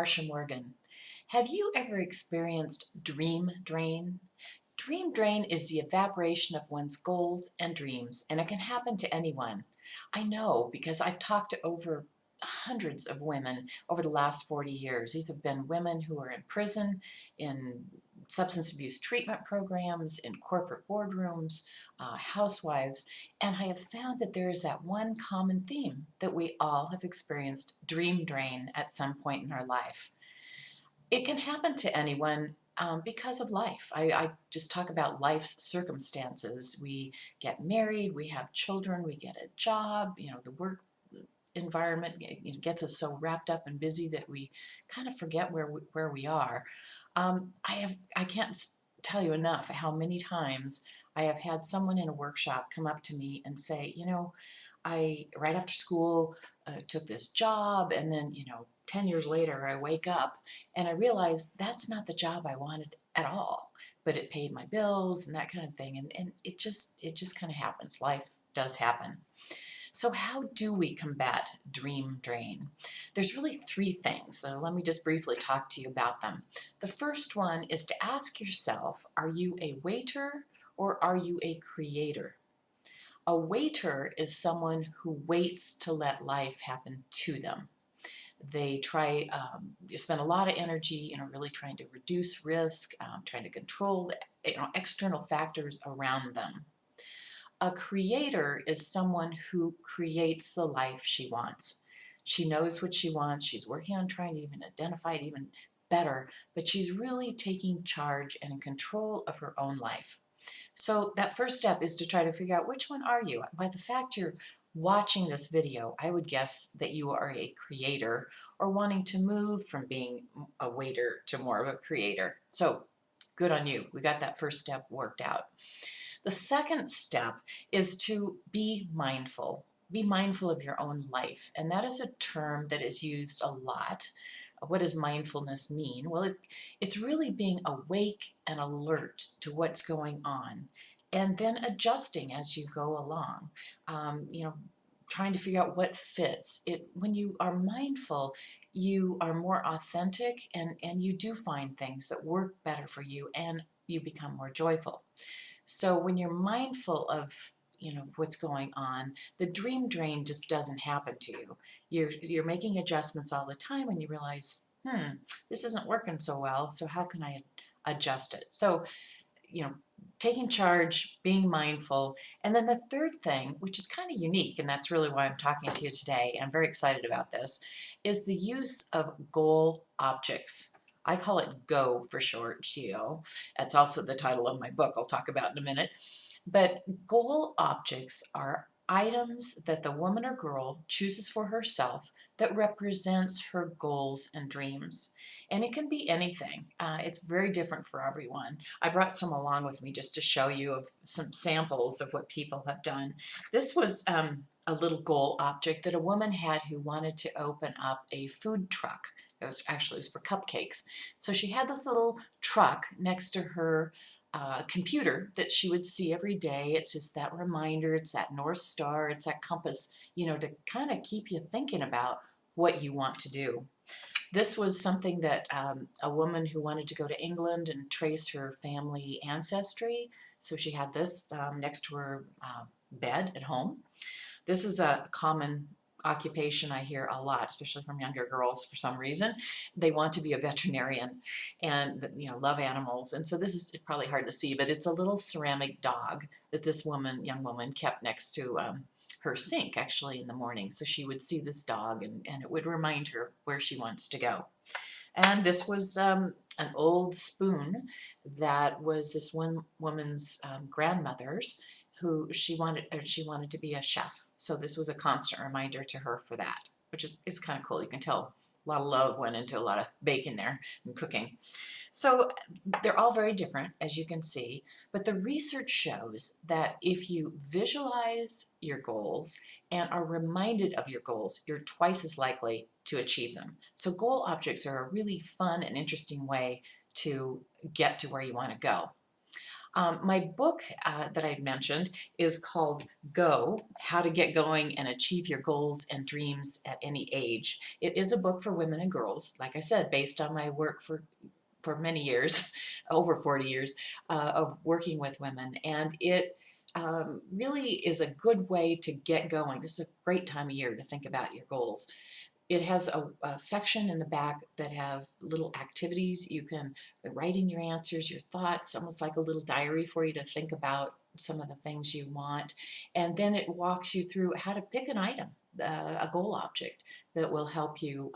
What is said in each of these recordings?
Marcia Morgan. Have you ever experienced dream drain? Dream drain is the evaporation of one's goals and dreams, and it can happen to anyone. I know because I've talked to over hundreds of women over the last 40 years. These have been women who are in prison, in substance abuse treatment programs, in corporate boardrooms, housewives, and I have found that there is that one common theme that we all have experienced dream drain at some point in our life. It can happen to anyone because of life. I just talk about life's circumstances. We get married, we have children, we get a job, the work environment gets us so wrapped up and busy that we kind of forget where we are. I can't tell you enough how many times I have had someone in a workshop come up to me and say, I right after school took this job, and then 10 years later I wake up and I realize that's not the job I wanted at all, but it paid my bills and that kind of thing, and it just kind of happens. Life does happen. So how do we combat dream drain? There's really three things, so let me just briefly talk to you about them. The first one is to ask yourself, are you a waiter or are you a creator? A waiter is someone who waits to let life happen to them. They spend a lot of energy, really trying to reduce risk, trying to control the external factors around them. A creator is someone who creates the life she wants. She knows what she wants. She's working on trying to even identify it even better, but she's really taking charge and in control of her own life. So that first step is to try to figure out, which one are you? By the fact you're watching this video, I would guess that you are a creator or wanting to move from being a waiter to more of a creator. So good on you. We got that first step worked out. The second step is to be mindful. Be mindful of your own life. And that is a term that is used a lot. What does mindfulness mean? Well, it's really being awake and alert to what's going on, and then adjusting as you go along. Trying to figure out what fits. When you are mindful, you are more authentic, and you do find things that work better for you, and you become more joyful. So when you're mindful of what's going on, the dream drain just doesn't happen to you. You're making adjustments all the time when you realize, this isn't working so well, so how can I adjust it? So, taking charge, being mindful. And then the third thing, which is kind of unique, and that's really why I'm talking to you today, and I'm very excited about this, is the use of goal objects. I call it GO for short, G-O. That's also the title of my book I'll talk about in a minute. But goal objects are items that the woman or girl chooses for herself that represents her goals and dreams. And it can be anything. It's very different for everyone. I brought some along with me just to show you of some samples of what people have done. This was a little goal object that a woman had who wanted to open up a food truck. It was for cupcakes. So she had this little truck next to her computer that she would see every day. It's just that reminder, it's that North Star, it's that compass, to kind of keep you thinking about what you want to do. This was something that a woman who wanted to go to England and trace her family ancestry, so she had this next to her bed at home. This is a common occupation I hear a lot, especially from younger girls for some reason. They want to be a veterinarian and love animals. And so this is probably hard to see, but it's a little ceramic dog that this young woman kept next to her sink actually in the morning. So she would see this dog and it would remind her where she wants to go. And this was an old spoon that was this one woman's grandmother's, who she wanted to be a chef. So this was a constant reminder to her for that, which is kind of cool. You can tell a lot of love went into a lot of baking there and cooking. So they're all very different, as you can see, but the research shows that if you visualize your goals and are reminded of your goals, you're twice as likely to achieve them. So goal objects are a really fun and interesting way to get to where you want to go. My book that I mentioned is called Go, How to Get Going and Achieve Your Goals and Dreams at Any Age. It is a book for women and girls, like I said, based on my work for many years, over 40 years of working with women. And it really is a good way to get going. This is a great time of year to think about your goals. It has a section in the back that have little activities. You can write in your answers, your thoughts, almost like a little diary for you to think about some of the things you want. And then it walks you through how to pick an item, a goal object that will help you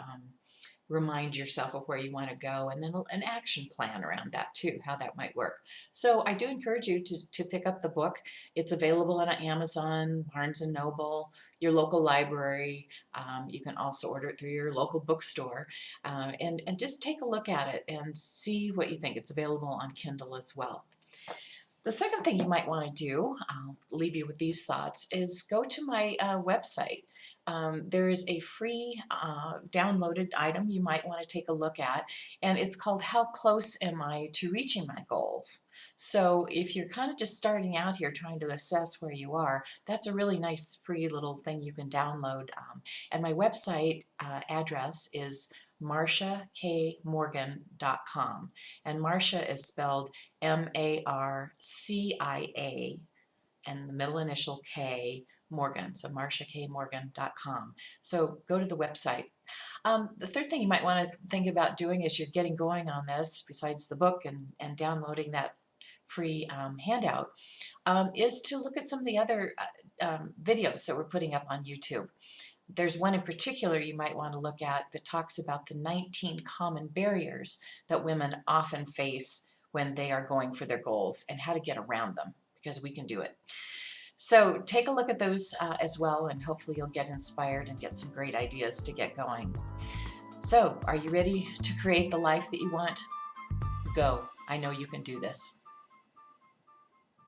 remind yourself of where you want to go, and then an action plan around that too, how that might work. So I do encourage you to pick up the book. It's available on Amazon, Barnes and Noble, your local library. You can also order it through your local bookstore, and just take a look at it and see what you think. It's available on Kindle as well. The second thing you might want to do, I'll leave you with these thoughts, is go to my website. There is a free downloaded item you might want to take a look at, and it's called How Close Am I to Reaching My Goals? So if you're kind of just starting out here trying to assess where you are, that's a really nice free little thing you can download. And my website address is marciakmorgan.com. And Marcia is spelled Marcia, and the middle initial K, Morgan, so marciakmorgan.com. So go to the website. The third thing you might want to think about doing as you're getting going on this, besides the book and downloading that free handout, is to look at some of the other videos that we're putting up on YouTube. There's one in particular you might want to look at that talks about the 19 common barriers that women often face when they are going for their goals and how to get around them, because we can do it. So take a look at those as well, and hopefully you'll get inspired and get some great ideas to get going. So, are you ready to create the life that you want? Go. I know you can do this.